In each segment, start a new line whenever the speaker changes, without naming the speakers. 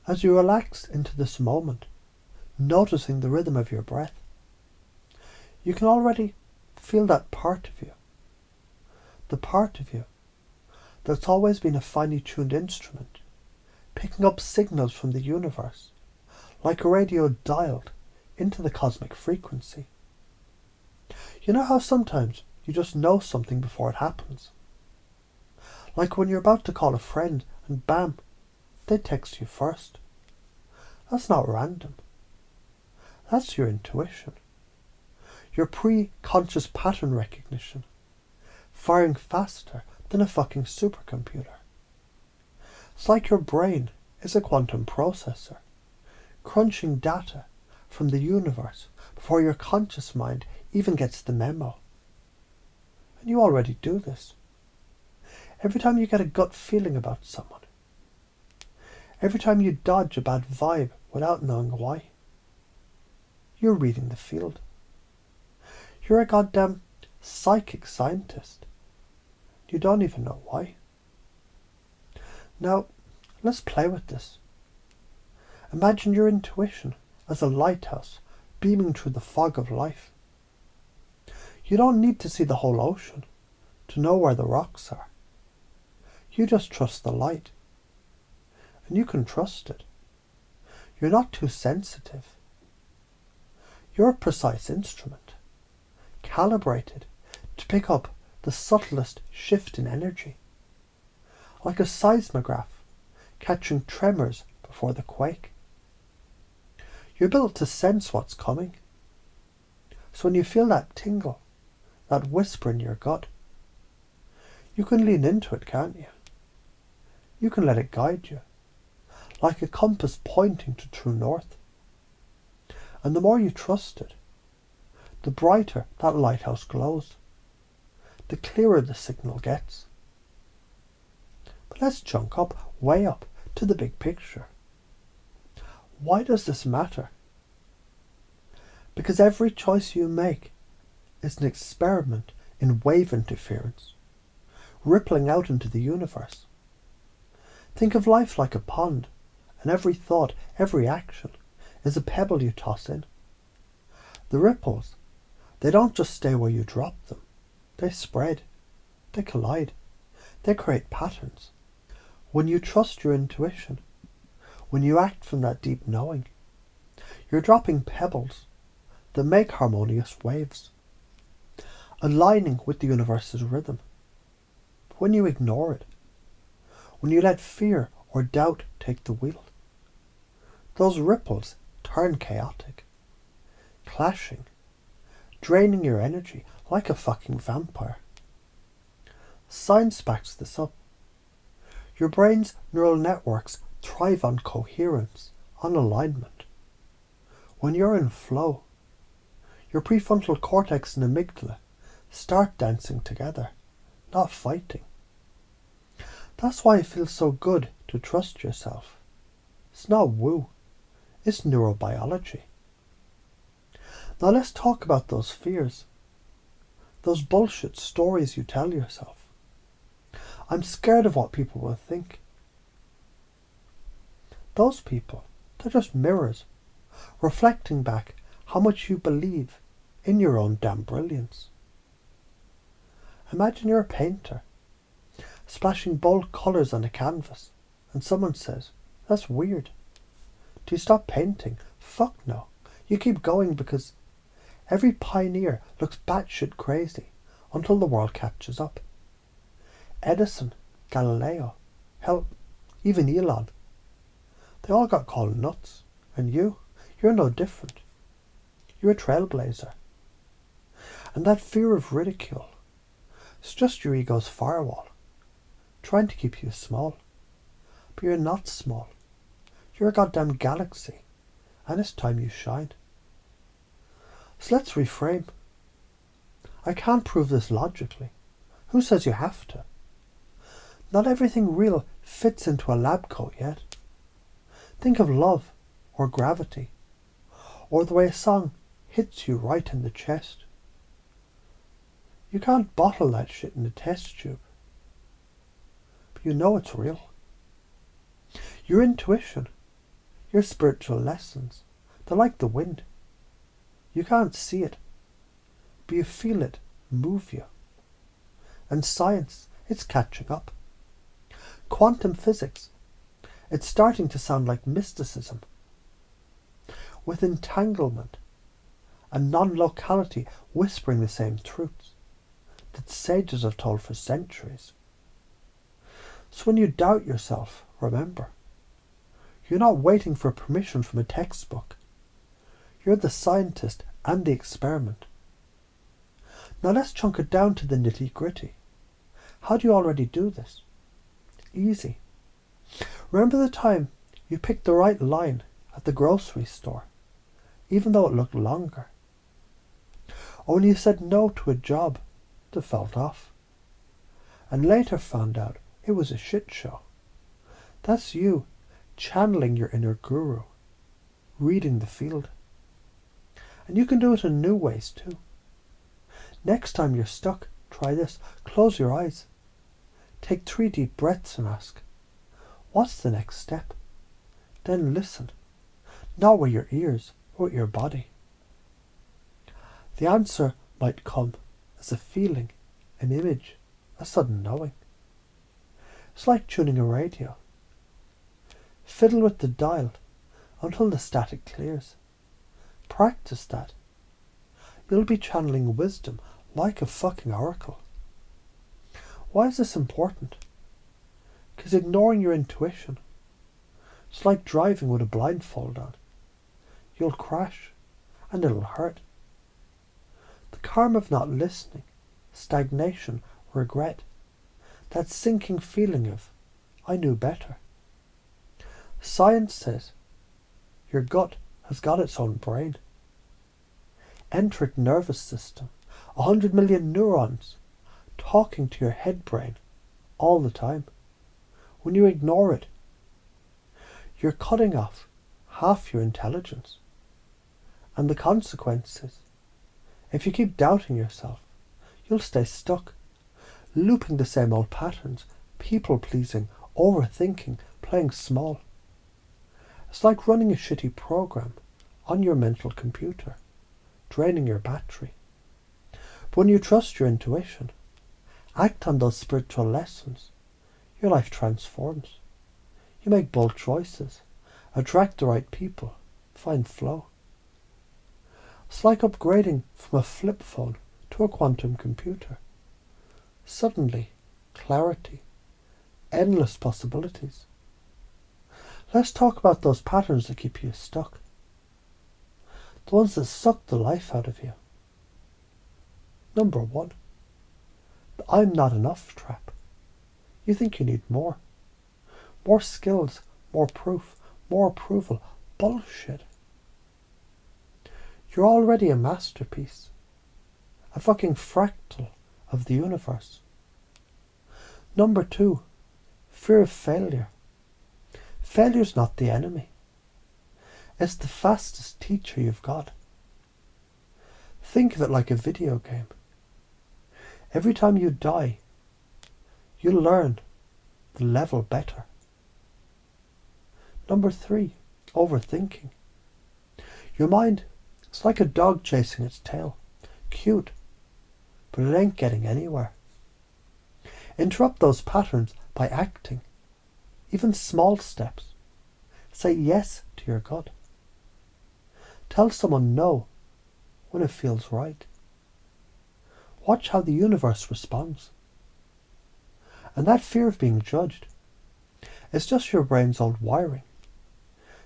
As you relax into this moment, noticing the rhythm of your breath, you can already feel that part of you. The part of you that's always been a finely tuned instrument, picking up signals from the universe, like a radio dialed into the cosmic frequency. You know how sometimes you just know something before it happens? Like when you're about to call a friend and bam, they text you first. That's not random. That's your intuition. Your pre-conscious pattern recognition, firing faster than a fucking supercomputer. It's like your brain is a quantum processor, crunching data from the universe before your conscious mind even gets the memo. And you already do this. Every time you get a gut feeling about someone. Every time you dodge a bad vibe without knowing why. You're reading the field. You're a goddamn psychic scientist. You don't even know why. Now, let's play with this. Imagine your intuition as a lighthouse beaming through the fog of life. You don't need to see the whole ocean to know where the rocks are. You just trust the light. And you can trust it. You're not too sensitive. You're a precise instrument, calibrated to pick up the subtlest shift in energy, like a seismograph catching tremors before the quake. You're built to sense what's coming. So when you feel that tingle, that whisper in your gut, you can lean into it, can't you? You can let it guide you, like a compass pointing to true north. And the more you trust it, the brighter that lighthouse glows, the clearer the signal gets. But let's chunk up, way up, to the big picture. Why does this matter? Because every choice you make is an experiment in wave interference, rippling out into the universe. Think of life like a pond, and every thought, every action, is a pebble you toss in. The ripples, they don't just stay where you drop them. They spread. They collide. They create patterns. When you trust your intuition, when you act from that deep knowing, you're dropping pebbles that make harmonious waves, aligning with the universe's rhythm. But when you ignore it, when you let fear or doubt take the wheel, those ripples turn chaotic, clashing, draining your energy like a fucking vampire. Science backs this up. Your brain's neural networks thrive on coherence, on alignment. When you're in flow, your prefrontal cortex and amygdala start dancing together, not fighting. That's why it feels so good to trust yourself. It's not woo, it's neurobiology. Now let's talk about those fears, those bullshit stories you tell yourself. I'm scared of what people will think. Those people, they're just mirrors, reflecting back how much you believe in your own damn brilliance. Imagine you're a painter, splashing bold colours on a canvas, and someone says, "That's weird. Do you stop painting?" Fuck no. You keep going because every pioneer looks batshit crazy until the world catches up. Edison, Galileo, hell, even Elon. They all got called nuts. And you're no different. You're a trailblazer. And that fear of ridicule, it's just your ego's firewall, trying to keep you small. But you're not small. You're a goddamn galaxy, and it's time you shine. So let's reframe. I can't prove this logically. Who says you have to? Not everything real fits into a lab coat yet. Think of love, or gravity, or the way a song hits you right in the chest. You can't bottle that shit in a test tube. But you know it's real. Your intuition, Your spiritual lessons, they're like the wind. You can't see it, but you feel it move you. And science, it's catching up. Quantum physics, it's starting to sound like mysticism. With entanglement and non-locality whispering the same truths that sages have told for centuries. So when you doubt yourself, remember, you're not waiting for permission from a textbook. You're the scientist and the experiment. Now let's chunk it down to the nitty-gritty. How do you already do this? Easy. Remember the time you picked the right line at the grocery store, even though it looked longer? Or when you said no to a job that felt off, and later found out it was a shit show. That's you channeling your inner guru, reading the field. And you can do it in new ways too. Next time you're stuck, try this. Close your eyes. Take 3 deep breaths and ask, what's the next step? Then listen, not with your ears, but with your body. The answer might come as a feeling, an image, a sudden knowing. It's like tuning a radio. Fiddle with the dial until the static clears. Practice that. You'll be channeling wisdom like a fucking oracle. Why is this important? Because ignoring your intuition, it's like driving with a blindfold on. You'll crash and it'll hurt. The karma of not listening, stagnation, regret, that sinking feeling of, I knew better. Science says your gut has got its own brain. Enteric nervous system, 100 million neurons talking to your head brain all the time. When you ignore it, you're cutting off half your intelligence. And the consequences, if you keep doubting yourself, you'll stay stuck, looping the same old patterns, people-pleasing, overthinking, playing small. It's like running a shitty program on your mental computer, draining your battery. But when you trust your intuition, act on those spiritual lessons, your life transforms. You make bold choices, attract the right people, find flow. It's like upgrading from a flip phone to a quantum computer. Suddenly, clarity, endless possibilities. Let's talk about those patterns that keep you stuck. The ones that suck the life out of you. Number 1, the I'm not enough trap. You think you need more. More skills, more proof, more approval. Bullshit. You're already a masterpiece. A fucking fractal of the universe. Number 2, fear of failure. Failure's not the enemy. It's the fastest teacher you've got. Think of it like a video game. Every time you die, you learn the level better. Number 3, overthinking. Your mind is like a dog chasing its tail. Cute, but it ain't getting anywhere. Interrupt those patterns by acting. Even small steps. Say yes to your gut. Tell someone no when it feels right. Watch how the universe responds. And that fear of being judged is just your brain's old wiring,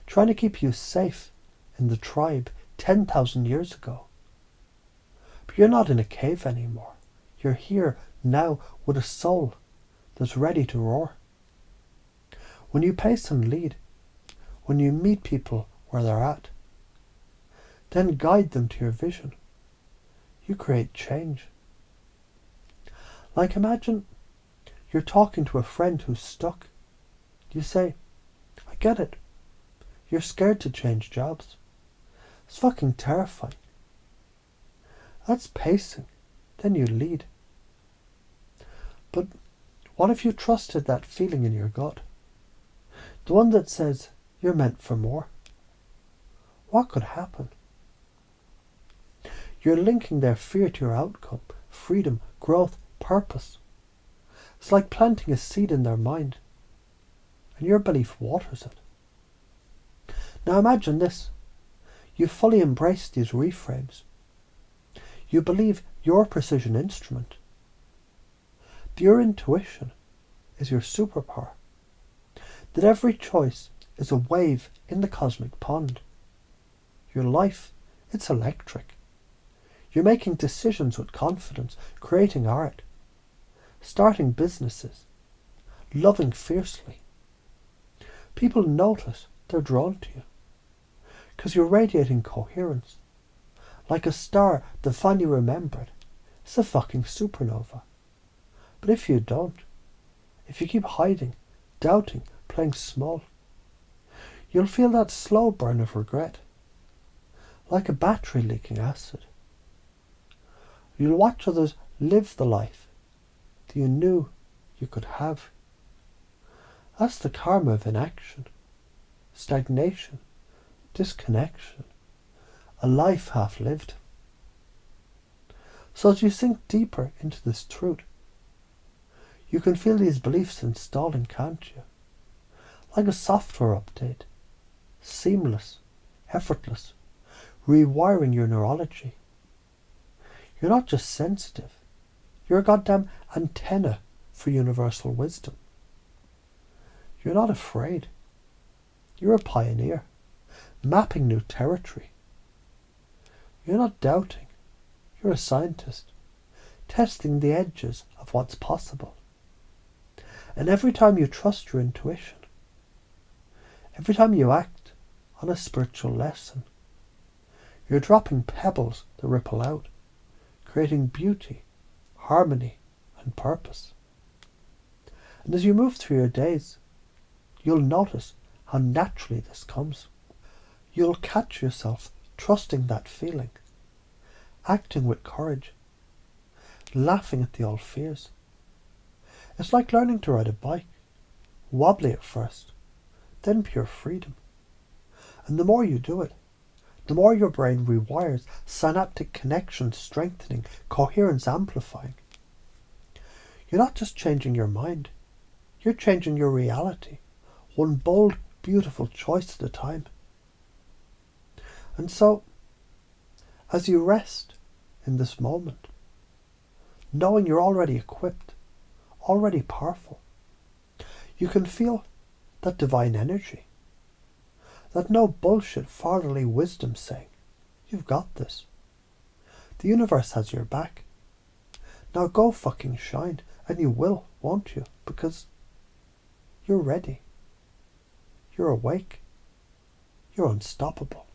trying to keep you safe in the tribe 10,000 years ago. But you're not in a cave anymore. You're here now with a soul that's ready to roar. When you pace and lead, when you meet people where they're at, then guide them to your vision, you create change. Like imagine you're talking to a friend who's stuck. You say, I get it. You're scared to change jobs. It's fucking terrifying. That's pacing. Then you lead. But what if you trusted that feeling in your gut? The one that says you're meant for more. what could happen? You're linking their fear to your outcome, freedom, growth, purpose. It's like planting a seed in their mind, and your belief waters it. Now imagine this. You fully embrace these reframes. You believe your precision instrument. Your intuition is your superpower. That every choice is a wave in the cosmic pond. Your life, it's electric. You're making decisions with confidence, creating art, starting businesses, loving fiercely. People notice, they're drawn to you, because you're radiating coherence. Like a star that finally remembered, it's a fucking supernova. But if you don't, if you keep hiding, doubting, playing small, you'll feel that slow burn of regret, like a battery leaking acid. You'll watch others live the life that you knew you could have. That's the karma of inaction, stagnation, disconnection, a life half lived. So as you sink deeper into this truth, you can feel these beliefs installing, can't you? Like a software update, seamless, effortless, rewiring your neurology. You're not just sensitive, you're a goddamn antenna for universal wisdom. You're not afraid. You're a pioneer, mapping new territory. You're not doubting. You're a scientist, testing the edges of what's possible. And every time you trust your intuition, every time you act on a spiritual lesson, you're dropping pebbles that ripple out, creating beauty, harmony, and purpose. And as you move through your days, you'll notice how naturally this comes. You'll catch yourself trusting that feeling, acting with courage, laughing at the old fears. It's like learning to ride a bike, wobbly at first, then pure freedom. And the more you do it, the more your brain rewires, synaptic connections strengthening, coherence amplifying. You're not just changing your mind, you're changing your reality, one bold, beautiful choice at a time. And so, as you rest in this moment, knowing you're already equipped, already powerful, you can feel that divine energy, that no bullshit fatherly wisdom saying, you've got this. The universe has your back. Now go fucking shine, and you will, won't you? Because you're ready. You're awake. You're unstoppable.